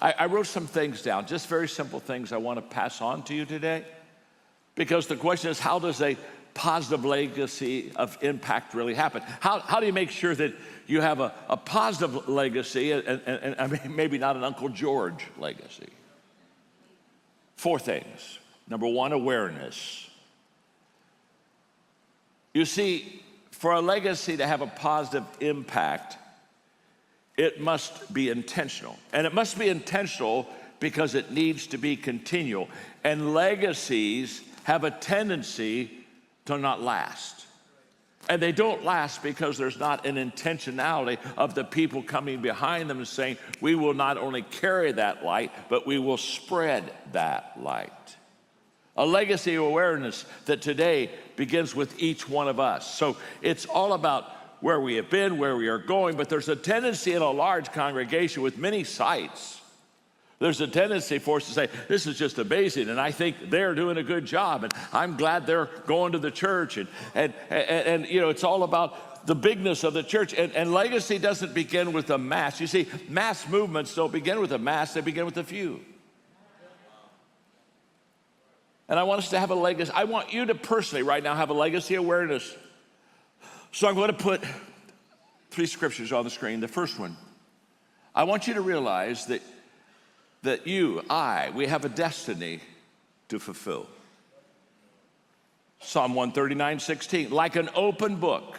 I wrote some things down, just very simple things I want to pass on to you today. Because the question is, how does a positive legacy of impact really happen? How do you make sure that you have a positive legacy and I mean, maybe not an Uncle George legacy? 4 things. Number 1, awareness. You see, for a legacy to have a positive impact, it must be intentional. And it must be intentional because it needs to be continual. And legacies have a tendency to not last. And they don't last because there's not an intentionality of the people coming behind them and saying, we will not only carry that light, but we will spread that light. A legacy of awareness that today begins with each one of us. So it's all about where we have been, where we are going, but there's a tendency in a large congregation with many sites. There's a tendency for us to say, this is just amazing, and I think they're doing a good job, and I'm glad they're going to the church, and you know, it's all about the bigness of the church, and legacy doesn't begin with the mass. You see, mass movements don't begin with the mass, they begin with the few. And I want us to have a legacy. I want you to personally right now have a legacy awareness. So I'm going to put 3 scriptures on the screen. The first one, I want you to realize that we have a destiny to fulfill. Psalm 139:16, like an open book,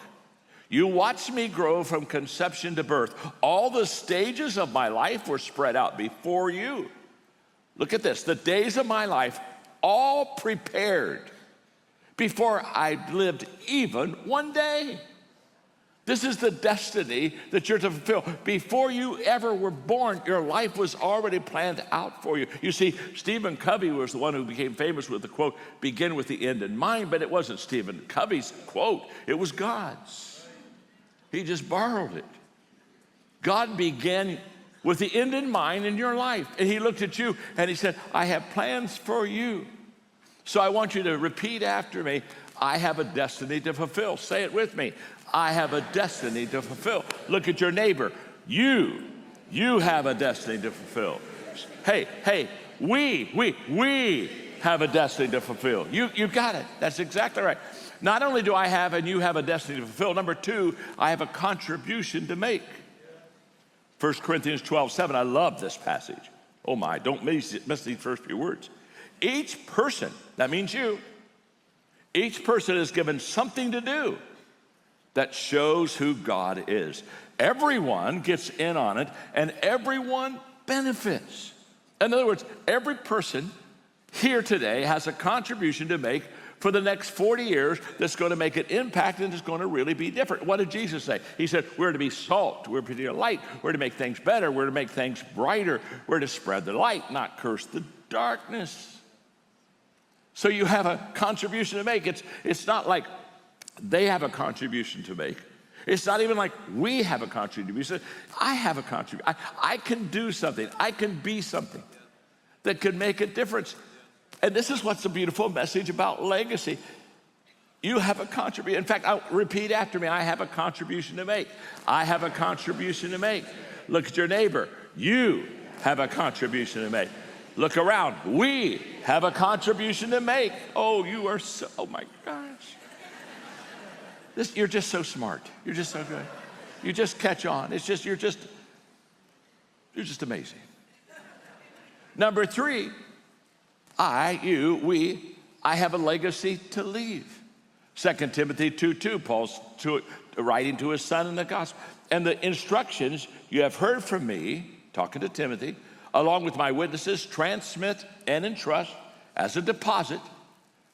you watched me grow from conception to birth. All the stages of my life were spread out before you. Look at this, the days of my life all prepared before I lived even one day. This is the destiny that you're to fulfill. Before you ever were born, your life was already planned out for you. You see, Stephen Covey was the one who became famous with the quote, begin with the end in mind, but it wasn't Stephen Covey's quote, it was God's. He just borrowed it. God began with the end in mind in your life. And he looked at you and he said, I have plans for you. So I want you to repeat after me, I have a destiny to fulfill. Say it with me. I have a destiny to fulfill. Look at your neighbor. You have a destiny to fulfill. Hey, we have a destiny to fulfill. You got it. That's exactly right. Not only do I have and you have a destiny to fulfill, number 2, I have a contribution to make. 1 Corinthians 12:7, I love this passage. Oh my, don't miss these first few words. Each person, that means you, each person is given something to do that shows who God is. Everyone gets in on it and everyone benefits. In other words, every person here today has a contribution to make for the next 40 years that's going to make an impact and is going to really be different. What did Jesus say? He said, we're to be salt, we're to be a light, we're to make things better, we're to make things brighter, we're to spread the light, not curse the darkness. So you have a contribution to make. It's not like they have a contribution to make. It's not even like we have a contribution. I have a contribution. I can do something. I can be something that could make a difference. And this is what's a beautiful message about legacy. You have a contribution. In fact, I'll repeat after me. I have a contribution to make. I have a contribution to make. Look at your neighbor. You have a contribution to make. Look around. We have a contribution to make. Oh, you are so, oh my gosh. You're just so smart. You're just so good. You just catch on. It's just, you're just amazing. Number 3, I have a legacy to leave. 2 Timothy 2:2, Paul's writing to his son in the gospel. And the instructions you have heard from me, talking to Timothy, along with my witnesses, transmit and entrust as a deposit.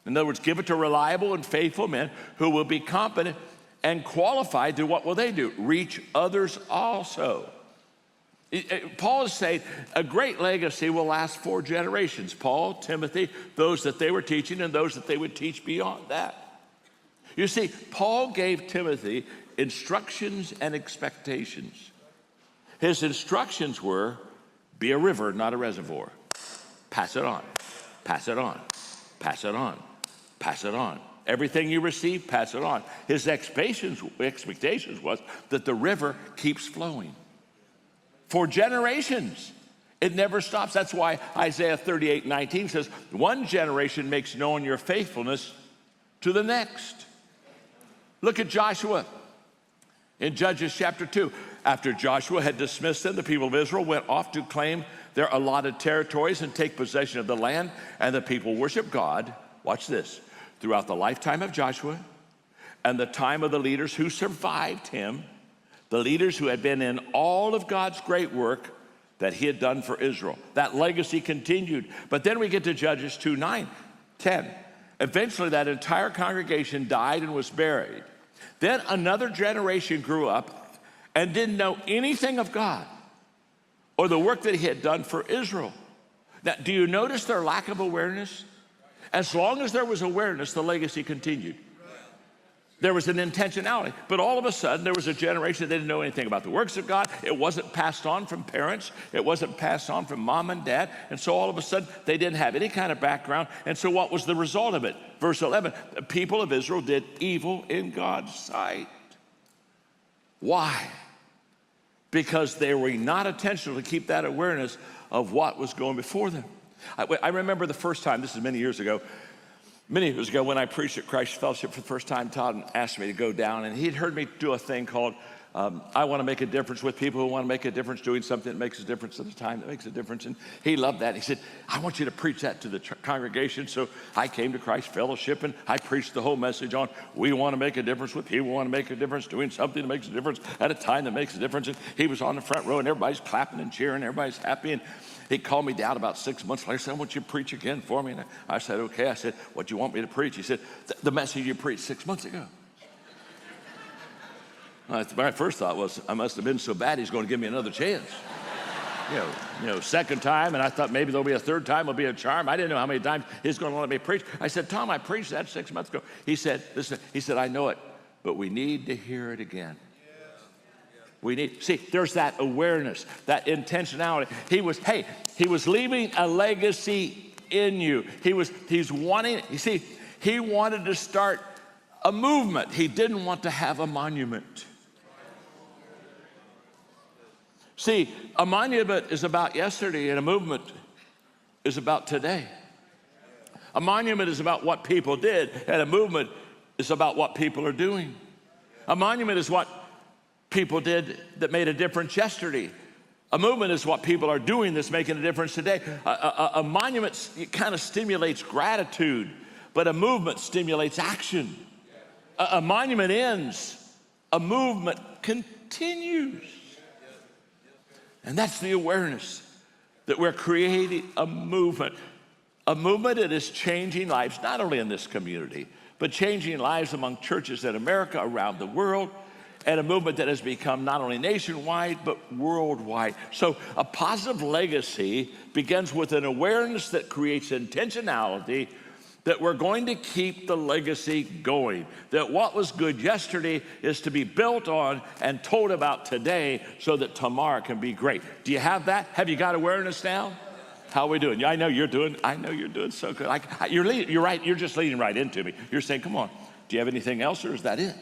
In other words, give it to reliable and faithful men who will be competent and qualified to what will they do? Reach others also. Paul is saying a great legacy will last 4 generations. Paul, Timothy, those that they were teaching and those that they would teach beyond that. You see, Paul gave Timothy instructions and expectations. His instructions were, be a river, not a reservoir. Pass it on, pass it on, pass it on, pass it on. Everything you receive, pass it on. His expectations was that the river keeps flowing for generations. It never stops. That's why Isaiah 38:19 says, one generation makes known your faithfulness to the next. Look at Joshua in Judges chapter 2. After Joshua had dismissed them, the people of Israel went off to claim their allotted territories and take possession of the land, and the people worshiped God, watch this, throughout the lifetime of Joshua and the time of the leaders who survived him, the leaders who had been in all of God's great work that he had done for Israel. That legacy continued. But then we get to Judges 2:9, 10. Eventually that entire congregation died and was buried. Then another generation grew up and didn't know anything of God or the work that he had done for Israel. Now, do you notice their lack of awareness? As long as there was awareness, the legacy continued. There was an intentionality. But all of a sudden, there was a generation that didn't know anything about the works of God. It wasn't passed on from parents. It wasn't passed on from mom and dad. And so all of a sudden, they didn't have any kind of background. And so what was the result of it? Verse 11, the people of Israel did evil in God's sight. Why? Because they were not intentional to keep that awareness of what was going before them. I remember the first time, this is many years ago when I preached at Christ Fellowship for the first time. Todd asked me to go down, and he'd heard me do a thing called I want to make a difference with people who want to make a difference, doing something that makes a difference at a time that makes a difference. And he loved that. He said, I want you to preach that to the congregation. So I came to Christ Fellowship, and I preached the whole message on we want to make a difference with people who want to make a difference, doing something that makes a difference at a time that makes a difference. And he was on the front row, and everybody's clapping and cheering, everybody's happy. And he called me down about 6 months later. He said, I want you to preach again for me. And I said, okay. I said, what do you want me to preach? He said, the message you preached 6 months ago. My first thought was, I must have been so bad, he's going to give me another chance. You know, second time, and I thought maybe there'll be a third time, will be a charm. I didn't know how many times he's going to let me preach. I said, Tom, I preached that 6 months ago. He said, listen, he said, I know it, but we need to hear it again. See, there's that awareness, that intentionality. He was leaving a legacy in you. He's wanting, you see, he wanted to start a movement. He didn't want to have a monument. See, a monument is about yesterday, and a movement is about today. A monument is about what people did, and a movement is about what people are doing. A monument is what people did that made a difference yesterday. A movement is what people are doing that's making a difference today. A monument kind of stimulates gratitude, but a movement stimulates action. A monument ends, a movement continues. And that's the awareness that we're creating a movement that is changing lives, not only in this community, but changing lives among churches in America, around the world, and a movement that has become not only nationwide, but worldwide. So a positive legacy begins with an awareness that creates intentionality, that we're going to keep the legacy going, that what was good yesterday is to be built on and told about today so that tomorrow can be great. Do you have that? Have you got awareness now? How are we doing? I know you're doing so good. You're right, you're just leading right into me. You're saying, come on, do you have anything else, or is that it?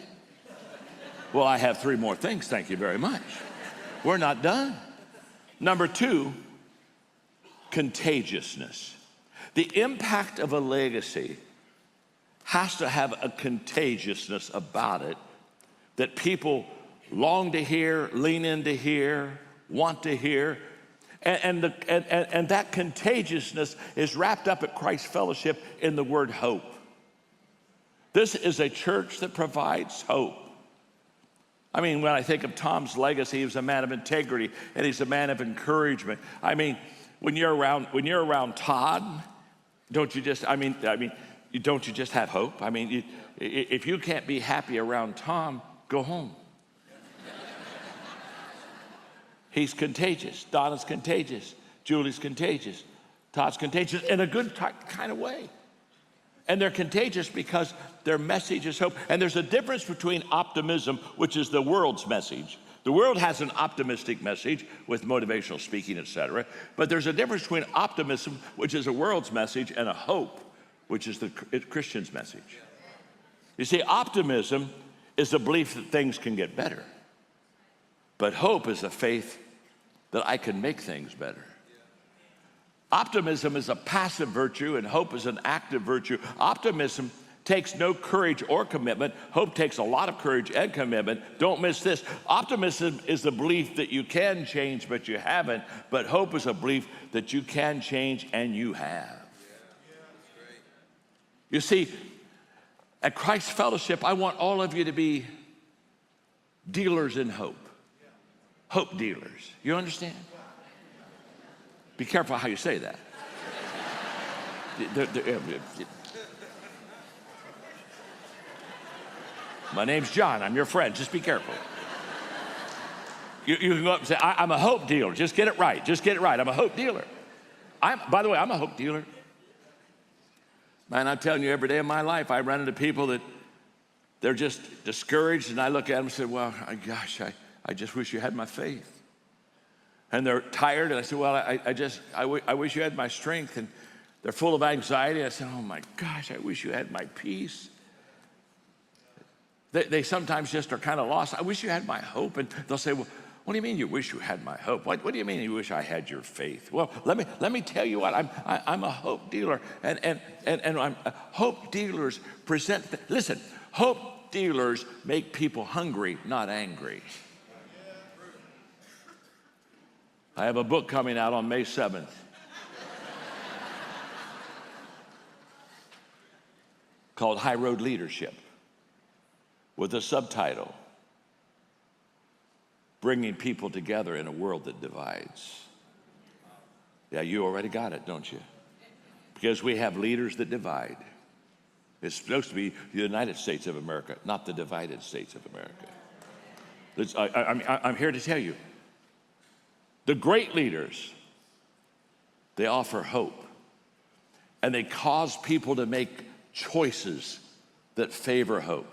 Well, I have 3 more things, thank you very much. We're not done. Number 2, contagiousness. The impact of a legacy has to have a contagiousness about it that people long to hear, lean in to hear, want to hear. And that contagiousness is wrapped up at Christ Fellowship in the word hope. This is a church that provides hope. I mean, when I think of Tom's legacy, he was a man of integrity, and he's a man of encouragement. I mean, when you're around Todd, don't you just have hope? I mean, if you can't be happy around Tom, go home. He's contagious. Donna's contagious. Julie's contagious. Todd's contagious in a good kind of way. And they're contagious because their message is hope. And there's a difference between optimism, which is the world's message. The world has an optimistic message with motivational speaking, etc. But there's a difference between optimism, which is the world's message, and a hope, which is the Christian's message. You see, optimism is a belief that things can get better. But hope is a faith that I can make things better. Optimism is a passive virtue and hope is an active virtue. Optimism takes no courage or commitment. Hope takes a lot of courage and commitment. Don't miss this. Optimism is the belief that you can change, but you haven't. But hope is a belief that you can change and you have. You see, at Christ Fellowship, I want all of you to be dealers in hope. Hope dealers. You understand? Be careful how you say that. My name's John. I'm your friend. Just be careful. You can go up and say, I'm a hope dealer. Just get it right. Just get it right. I'm a hope dealer. By the way, I'm a hope dealer. Man, I'm telling you, every day of my life, I run into people that they're just discouraged, and I look at them and say, well, gosh, I just wish you had my faith. And they're tired, and I say, well, I wish you had my strength. And they're full of anxiety. I said, oh my gosh, I wish you had my peace. They sometimes just are kind of lost. I wish you had my hope. And they'll say, well, what do you mean you wish you had my hope? What do you mean you wish I had your faith? Well, let me tell you what, I'm a hope dealer. And hope dealers present, listen, hope dealers make people hungry, not angry. I have a book coming out on May 7th. Called High Road Leadership, with a subtitle, Bringing People Together in a World That Divides. Yeah, you already got it, don't you? Because we have leaders that divide. It's supposed to be the United States of America, not the divided states of America. I'm here to tell you, the great leaders, they offer hope, and they cause people to make choices that favor hope.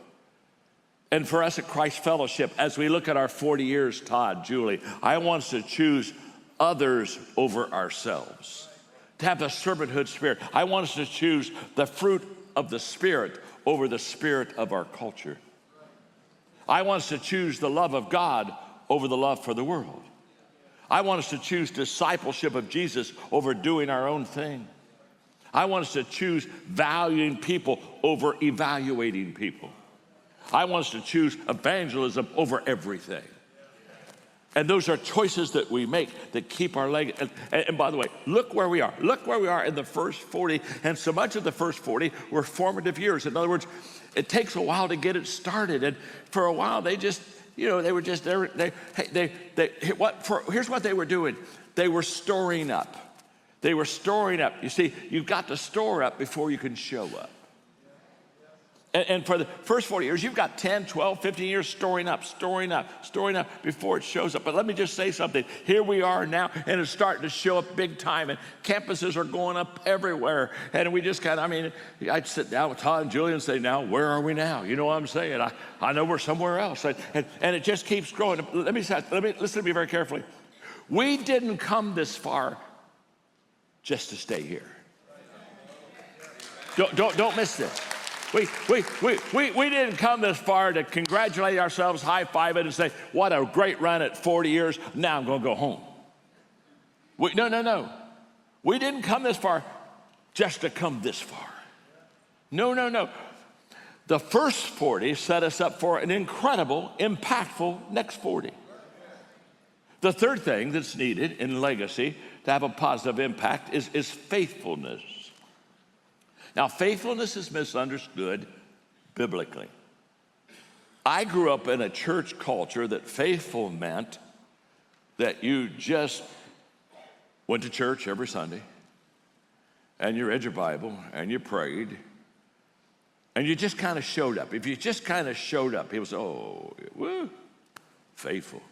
And for us at Christ Fellowship, as we look at our 40 years, Todd, Julie, I want us to choose others over ourselves, to have the servanthood spirit. I want us to choose the fruit of the Spirit over the spirit of our culture. I want us to choose the love of God over the love for the world. I want us to choose discipleship of Jesus over doing our own thing. I want us to choose valuing people over evaluating people. I want us to choose evangelism over everything. And those are choices that we make that keep our leg. And by the way, look where we are. Look where we are in the first 40. And so much of the first 40 were formative years. In other words, it takes a while to get it started. And for a while, they just, they were just, here's what they were doing. They were storing up. They were storing up. You see, you've got to store up before you can show up. And for the first 40 years, you've got 10, 12, 15 years storing up before it shows up. But let me just say something. Here we are now, and it's starting to show up big time, and campuses are going up everywhere. And we just I'd sit down with Todd and Julie and say, now, where are we now? You know what I'm saying? I know we're somewhere else. And it just keeps growing. Let me listen to me very carefully. We didn't come this far just to stay here. Don't miss this. We didn't come this far to congratulate ourselves, high-five it, and say, what a great run at 40 years. Now I'm going to go home. No. We didn't come this far just to come this far. No. The first 40 set us up for an incredible, impactful next 40. The third thing that's needed in legacy to have a positive impact is faithfulness. Now, faithfulness is misunderstood biblically. I grew up in a church culture that faithful meant that you just went to church every Sunday, and you read your Bible, and you prayed, and you just kind of showed up. If you just kind of showed up, it was, faithful.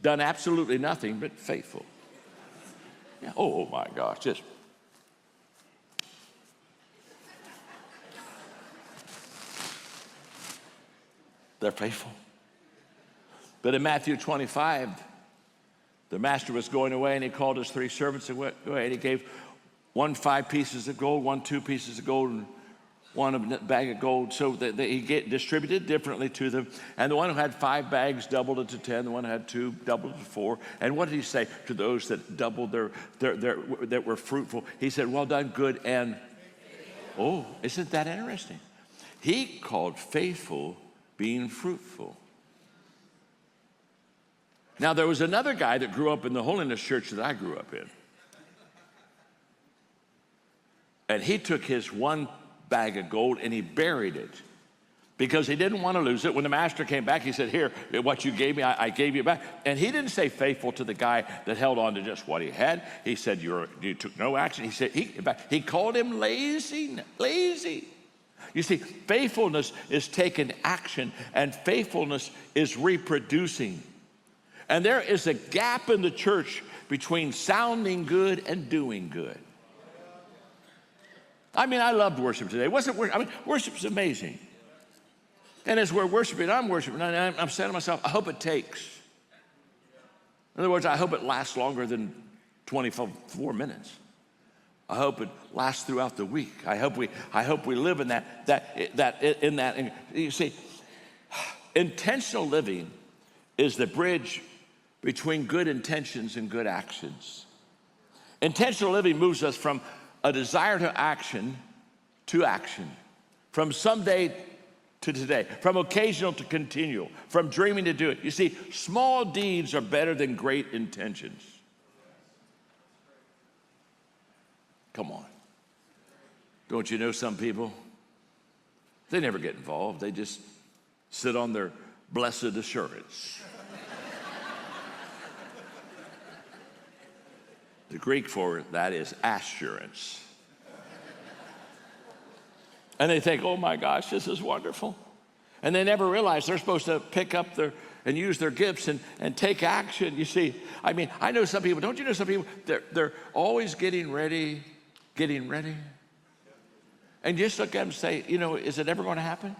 Done absolutely nothing but faithful. Yeah, oh my gosh, just they're faithful. But in Matthew 25, the master was going away, and he called his 3 servants and went away, and he gave one 5 pieces of gold, one 2 pieces of gold, and one a bag of gold, so that he distributed differently to them. And the one who had 5 bags doubled it to 10. The one who had 2 doubled it to 4. And what did he say to those that doubled that were fruitful? He said, well done, good and oh, isn't that interesting? He called faithful being fruitful. Now there was another guy that grew up in the holiness church that I grew up in, and he took his 1 bag of gold and he buried it because he didn't want to lose it. When the master came back, he said, here, what you gave me, I gave you back. And he didn't say faithful to the guy that held on to just what he had. He said, you took no action. He said, he called him lazy. You see, faithfulness is taking action, and faithfulness is reproducing. And there is a gap in the church between sounding good and doing good. I mean, I loved worship today. Wasn't worship? I mean, worship's amazing. And as we're worshiping, I'm worshiping, and I'm saying to myself, I hope it takes. In other words, I hope it lasts longer than 24 minutes. I hope it lasts throughout the week. I hope we live in that. You see, intentional living is the bridge between good intentions and good actions. Intentional living moves us from a desire to action, from someday to today, from occasional to continual, from dreaming to do it. You see, small deeds are better than great intentions. Come on. Don't you know some people? They never get involved. They just sit on their blessed assurance. The Greek for that is assurance. And they think, oh my gosh, this is wonderful. And they never realize they're supposed to pick up and use their gifts and take action. You see, I mean, I know some people, don't you know some people, they're always getting ready. And just look at them and say, you know, is it ever going to happen?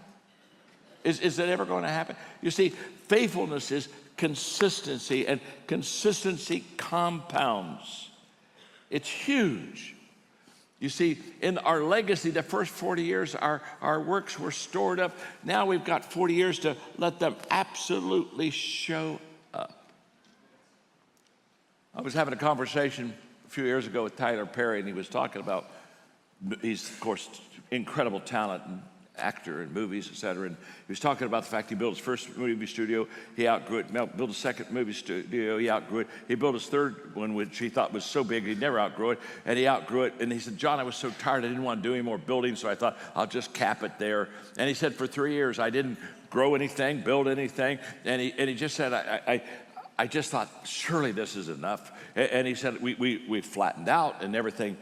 Is it ever going to happen? You see, faithfulness is consistency, and consistency compounds. It's huge. You see, in our legacy, the first 40 years, our works were stored up. Now we've got 40 years to let them absolutely show up. I was having a conversation a few years ago with Tyler Perry, and he was talking about, he's, of course, incredible talent and actor in movies, et cetera. And he was talking about the fact he built his first movie studio, he outgrew it. Built a second movie studio, he outgrew it. He built his third one, which he thought was so big he'd never outgrow it, and he outgrew it. And he said, John, I was so tired, I didn't want to do any more building, so I thought I'll just cap it there. And he said, for 3 years, I didn't grow anything, build anything. And he just said, I just thought, surely this is enough. And he said, we flattened out, and everything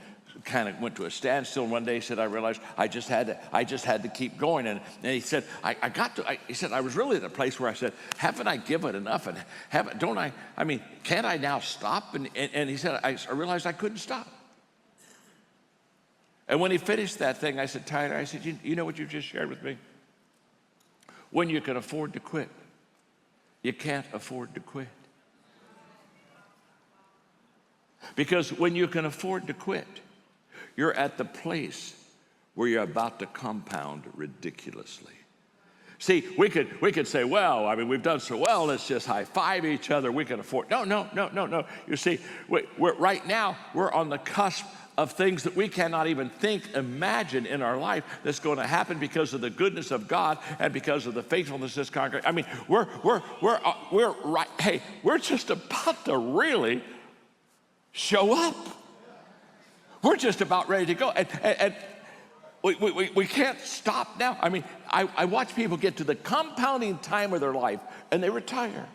kind of went to a standstill. And one day he said, I realized I just had to keep going. And he said, he said, I was really at a place where I said, haven't I given enough? And can't I now stop? And he said, I realized I couldn't stop. And when he finished that thing, I said, Tyler, I said, you know what you just shared with me? When you can afford to quit, you can't afford to quit. Because when you can afford to quit, you're at the place where you're about to compound ridiculously. See, we could say, well, I mean, we've done so well, let's just high-five each other, we can afford. No. You see, right now, we're on the cusp of things that we cannot even imagine in our life that's going to happen because of the goodness of God and because of the faithfulness of this congregation. I mean, we're right. Hey, we're just about to really show up. We're just about ready to go. And we can't stop now. I mean, I watch people get to the compounding time of their life and they retire.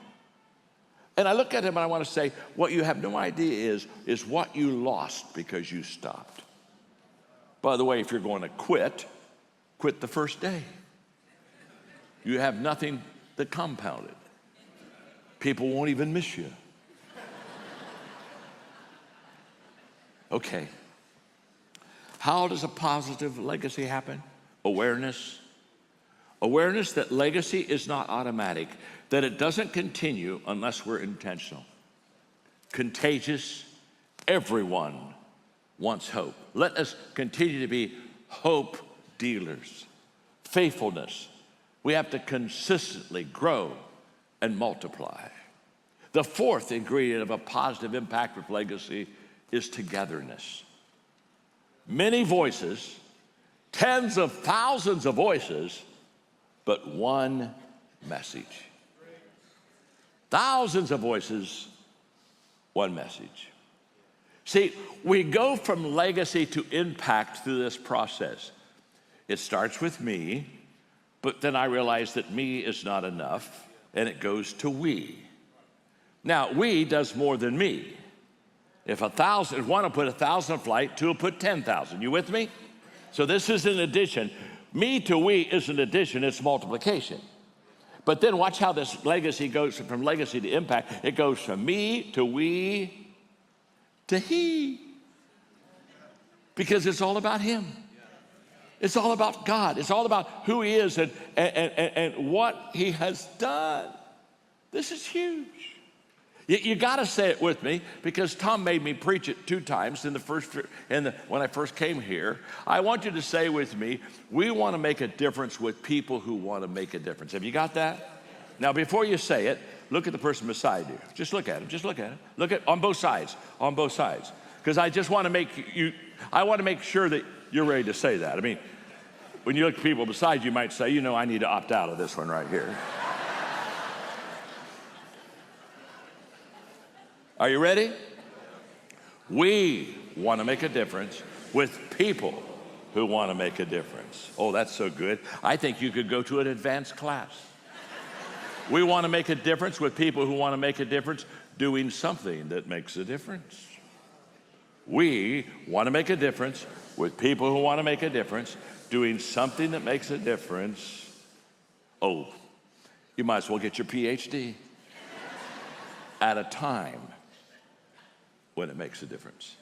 And I look at them and I want to say, what you have no idea is what you lost because you stopped. By the way, if you're going to quit the first day. You have nothing that compounded. People won't even miss you. Okay. How does a positive legacy happen? Awareness. Awareness that legacy is not automatic, that it doesn't continue unless we're intentional. Contagious. Everyone wants hope. Let us continue to be hope dealers. Faithfulness. We have to consistently grow and multiply. The fourth ingredient of a positive impact with legacy is togetherness. Many voices, tens of thousands of voices, but one message. Thousands of voices, one message. See, we go from legacy to impact through this process. It starts with me, but then I realize that me is not enough, and it goes to we. Now, we does more than me. If one will put 1,000 in flight, two will put 10,000. You with me? So this is an addition. Me to we is an addition, it's multiplication. But then watch how this legacy goes from legacy to impact. It goes from me to we to he. Because it's all about him. It's all about God. It's all about who he is and what he has done. This is huge. You got to say it with me, because Tom made me preach it 2 times when I first came here. I want you to say with me, we want to make a difference with people who want to make a difference. Have you got that? Now, before you say it, look at the person beside you. Just look at him. Just look at him. Look at on both sides. On both sides. Because I just want to make sure that you're ready to say that. I mean, when you look at people beside you, you might say, I need to opt out of this one right here. Are you ready? We want to make a difference with people who want to make a difference. Oh, that's so good. I think you could go to an advanced class. We want to make a difference with people who want to make a difference doing something that makes a difference. We want to make a difference with people who want to make a difference doing something that makes a difference. Oh, you might as well get your PhD at a time when it makes a difference.